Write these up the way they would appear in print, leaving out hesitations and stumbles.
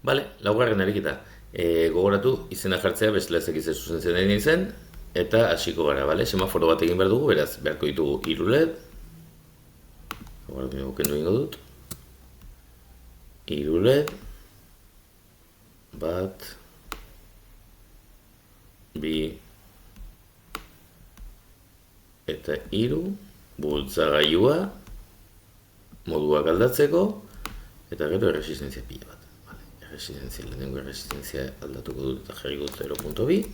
Bale, laugarren ariketa. Gogoratu, izena jartzea bestela ez dakiz zuzentzen den izen, eta hasiko gara, bale? Semaforo bat egin behar dugu, beraz, beharko ditugu 3 LED. Gogoratu dugu kendu ingo dut. 3 LED. Bat. Bi. Eta 3. Bultzagailua. Moduak aldatzeko. Eta gero erresistentzia pila bat. Lehenengo erresistentzia aldatuko dut eta jarriko dut 0.2.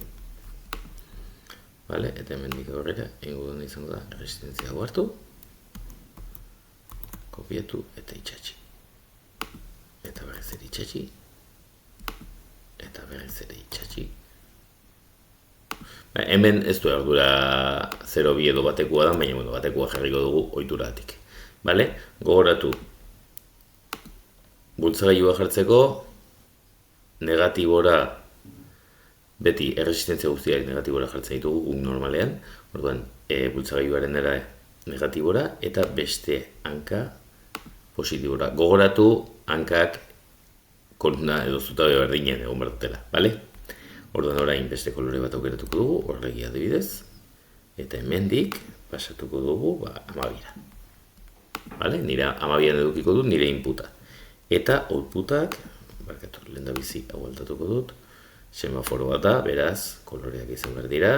Vale, eta hemendik aurrera egingo duen izango da erresistentzia hau hartu, kopiatu eta itxatxi. Eta berriz ere itxatxi. Eta berriz ere itxatxi. Hemen ez du ardura 0,2 edo batekoa da, baina batekoa jarriko dugu ohituratik. Vale? Gogoratu. Bultzagailua jartzeko negatibora, beti erresistentzia guztiak negatibora jartzen ditugu guk normalean, orduan bultzagailuaren negatibora eta beste hanka positibora. Gogoratu hankak kolumna edo zutabe berdinen egon behar dutela, bale? Orduan orain beste kolore bat aukeratuko dugu, horregi adibidez, eta hemendik pasatuko dugu 12ra. Vale? Nire 12an edukiko dut nire inputa. Eta outputak, barkatu, lehendabizi hau altatuko dut, semaforo bat da, beraz, koloreak izan behar dira.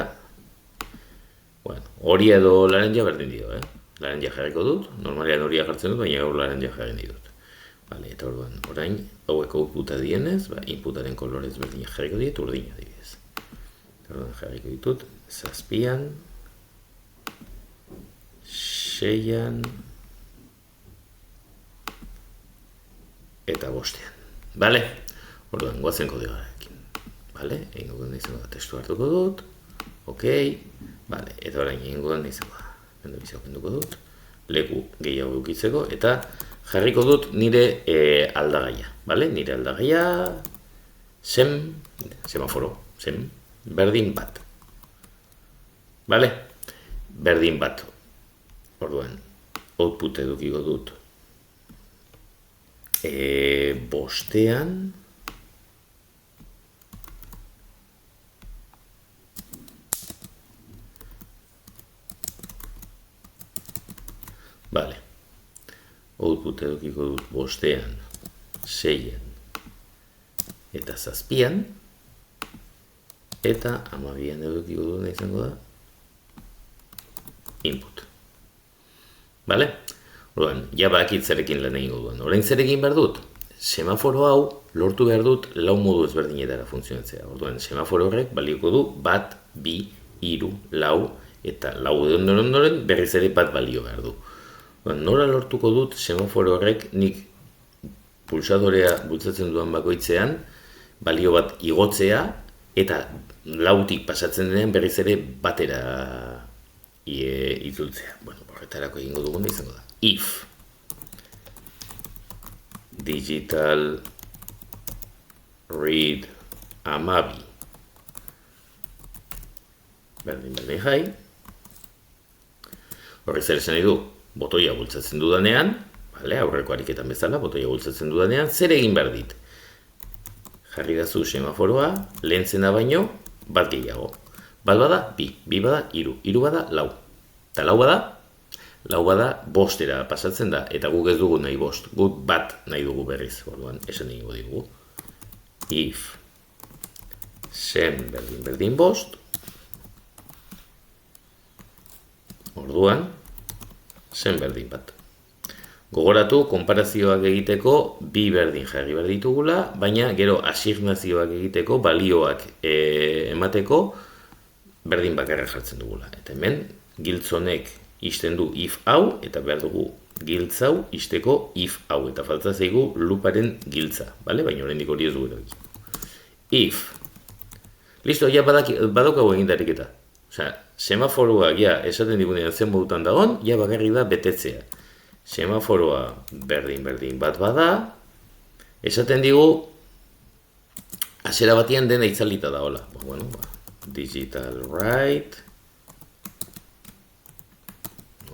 Bueno, hori edo laranja berdin dio, Laranja jarriko dut, normalean horia jartzen dut, baina gaur laranja jarri nahi dut. Vale, eta orduan, orain, hauek outputa dienez, inputaren kolorez berdina jarriko diet, urdina adibidez. Orduan jarriko ditut, 7an, 6an, eta 5ean. Bale? Orduan, goazen kodigoarekin. Bale? Egingo duen izango da, testu hartuko dut. Ok. Bale, eta orain egingo duen izango da. Bendabizia openduko dut. Leku gehiago eukitzeko. Eta jarriko dut nire aldagaia. Bale? Nire aldagaia semaforo. Berdin bat. Bale? Berdin bat. Orduan, output edukiko dut 5ean, vale, output edukiko dut 5ean, 6ean eta 7ean, eta 12an edukiko dut izango da input. Vale? Orduan, ja bakit zerekin lan egingo duen. Orain zerekin behar dut, semaforo hau lortu behar dut lau modu ezberdinetara funtzionatzea. Orduan, semaforo horrek balioko du 1, 2, 3, 4, eta 4 ondoren berriz ere bat balio behar du. Orduan, nola lortuko dut semaforo horrek nik pulsadorea bultzatzen duan bakoitzean balio bat igotzea eta 4tik pasatzen denean berriz ere batera itzultzea. Bueno, horretarako egingo duguna izango da. If digital read 12 berdin jai, horrez ere esan nahi du, botoia bultzatzen dudanean, aurreko ariketan bezala, botoia bultzatzen dudanean, zer egin behar dit? Jarri dazu semaforoa, lehen zena baino, bat gehiago. Bat bada, bi bada, 3 bada, 4. Eta 4 bada, 5era pasatzen da, eta guk ez dugu nahi 5, guk bat nahi dugu berriz, orduan, esan egingo digugu. If sem berdin 5, orduan, sem berdin bat. Gogoratu, konparazioak egiteko bi berdin jarri behar ditugula, baina gero asignazioak egiteko, balioak emateko, berdin bakarra jartzen dugula. Eta hemen, giltz honek ixten du if hau, eta behar dugu giltz hau ixteko if hau, eta falta zaigu luparen giltza, baina oraindik hori ez dugu erabili. If. Listo, ja badaukagu egindarik eta. Osea, semaforoak ja esaten digunean zen modutan dagoen, ja bakarrik da betetzea. Semaforoa berdin bat bada, esaten digu hasiera batean dena itzalita da, hola. Bueno, digital right,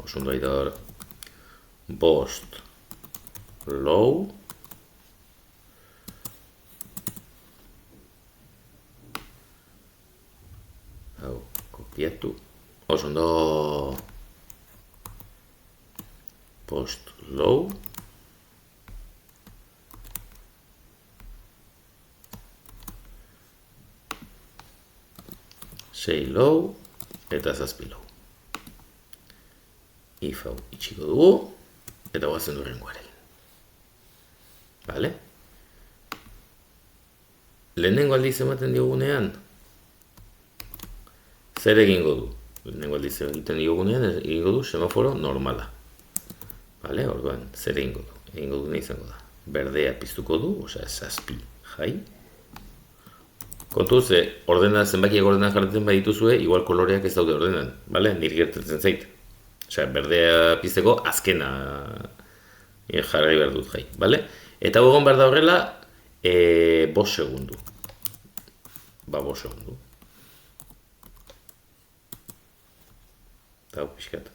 oso ondo baita hor, 5 low, kopiatu. Oso ondo. Post low. Sei low eta 7 low. If hau itxiko dugu eta guazen durrengoarekin. Vale? Lehenengo aldiz ematen diogunean, zer egingo du? Lehenengo aldiz egiten diogunean, egingo du semaforo normala. Vale? Orduan, zer egingo du? Egingo du izango da. Berdea piztuko du, osea, 7 jai. Kontu ze, zenbakiak ordenan jartzen badituzue, igual koloreak ez daude ordenan, vale? Niri gertatzen zait. Osea, berdea pizteko azkena jarri behar dut jai, vale? Eta egon behar da horrela, 5 segundu. 5 segundu. Eta hau pixkat.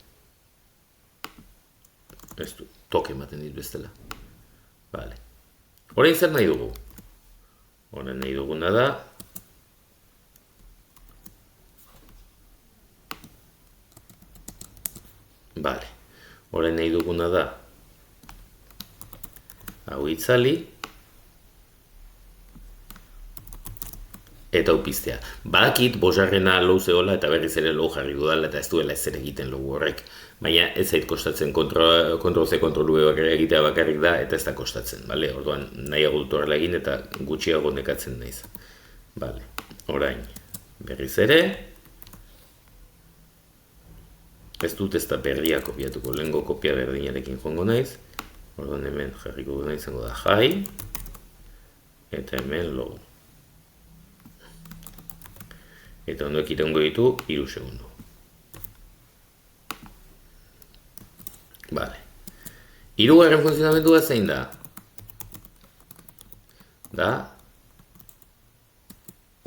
Ez du, toke ematen ditu bestela. Vale. Orain zer nahi dugu? Orain nahi duguna da, vale. Orain nahi duguna da, hau itzali, eta upiztea. Badakit, bosarrena low zegoela eta berriz ere low jarri dudala eta ez duela ezer egiten low horrek. Baina ez zait kostatzen Ctrl-C, Ctrl-V bakarrik egitea bakarrik da eta ez da kostatzen. Vale? Orduan nahiago dut horrela egin eta gutxiago nekatzen naiz. Vale. Orain, berriz ere. Ez dut ez da berria kopiatuko, lehengo kopia berdinarekin joango naiz. Orduan hemen jarriko duna izango da high. Eta hemen low. Eta ondoek iraungo ditu 3 segundu. Vale. Hirugarren funtzionamendua zein da? Da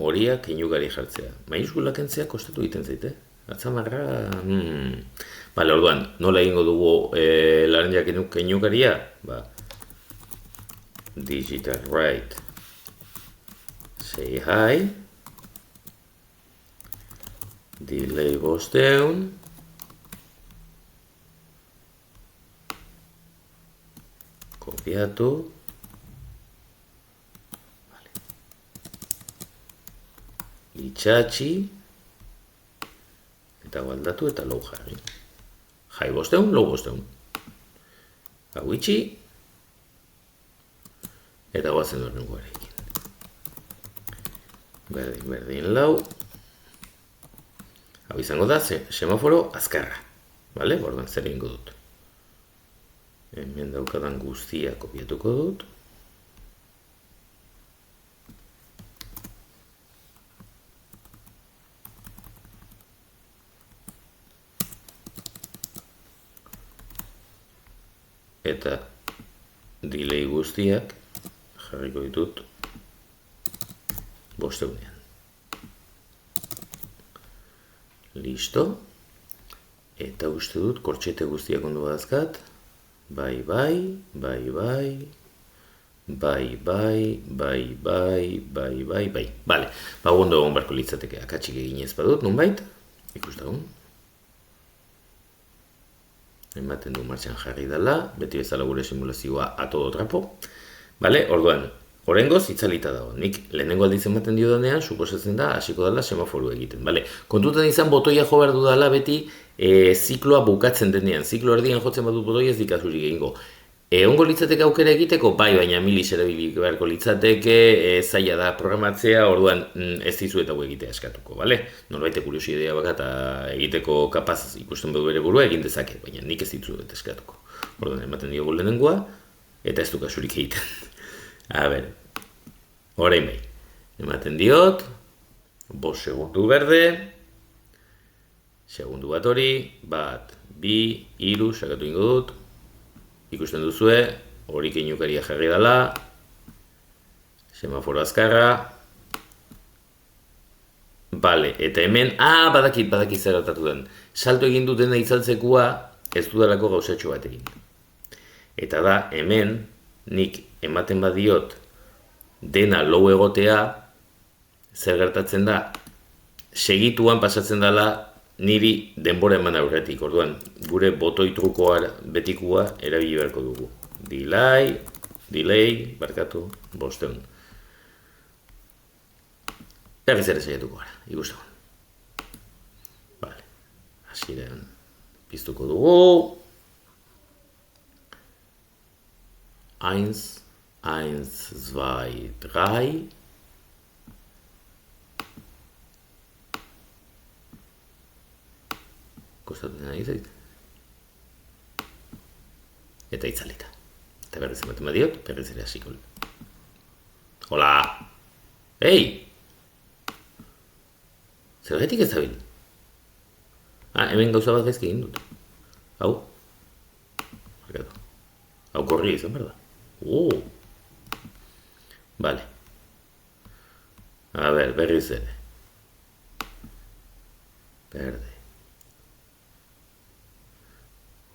horiak keinugari jartzea. Maiuskula kentzea kostatu egiten zaite. Atzamarra... Vale, orduan, nola egingo dugu laranjak keinugaria? Ba, digital right say hi, delay 500, kopiatu, vale. Itxatxi, eta baldatu eta low jarri. Jai 500, low 500. Hau itxi, eta guazen horrengoarekin. Berdin lau. Hau izango da, semaforo azkarra. Vale? Orduan zer egingo dut. Hemen daukadan guztia kopiatuko dut. Eta delay guztiak jarriko ditut 500ean. Listo. Eta uste dut kortxete guztiak ondo badazkat. Bai. Vale, ondo egon barko litzateke akatsik eginez badut, nonbait. Ikustagun. Ematen du martxan jarri dela, beti bezala gure simulazioa a todo trapo. Vale, orduan, oraingoz itzalita dago. Nik lehenengo aldiz ematen diodanean, suposatzen da, hasiko dela semaforu egiten. Vale, kontutan izan botoia jo behar dudala beti zikloa bukatzen denean. Ziklo erdian jotzen badut botoia ez dikasurik egingo. Ongo litzateke aukera egiteko, bai, baina milis erabilik beharko litzateke, zaila da programatzea, orduan ez dizuet hau egitea eskatuko, bale? Norbaitek kuriosidea baka eta egiteko kapaz ikusten badu bere burua egin dezake, baina nik ez dizuet eskatuko. Orduan ematen diogu lehenengoa, eta ez du kasurik egiten. A ber, orain bai, ematen diot, 5 segundu berde, segundu bat hori, 1, 2, 3, sakatu ingo dut, ikusten duzue, hori keinukaria jarri dela, semaforo azkarra, bale, eta hemen, badakit zer gertatu den, salto egin dut dena itzaltzekua, ez dudalako gauzatxo bat egin. Eta da, hemen, nik ematen badiot dena low egotea, zer gertatzen da, segituan pasatzen dela niri denbora eman aurretik. Orduan, gure botoi trukoa betikua erabili beharko dugu. Delay, barkatu, 500. Berriz ere saiatuko gara, ikusten. Vale, hasieran piztuko dugu. 1, 1, 2, 3. Kostatu dena izait. Eta itzalita. Eta berriz ematen badiot, berriz ere hasiko. Hola! Ei! Zergatik ez dabil? Hemen gauza bat gaizki egin dut. Hau? Markatu. Hau korri izan, berda? Vale. A ver, berriz ere. Berde.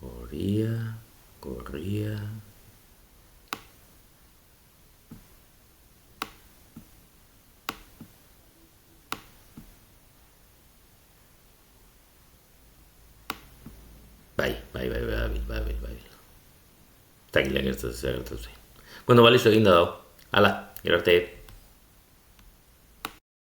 Gorria. Bai. Eta gilean gertatzen zer gertatzen. Bueno, balizu eginda dago. Hala, gero arte.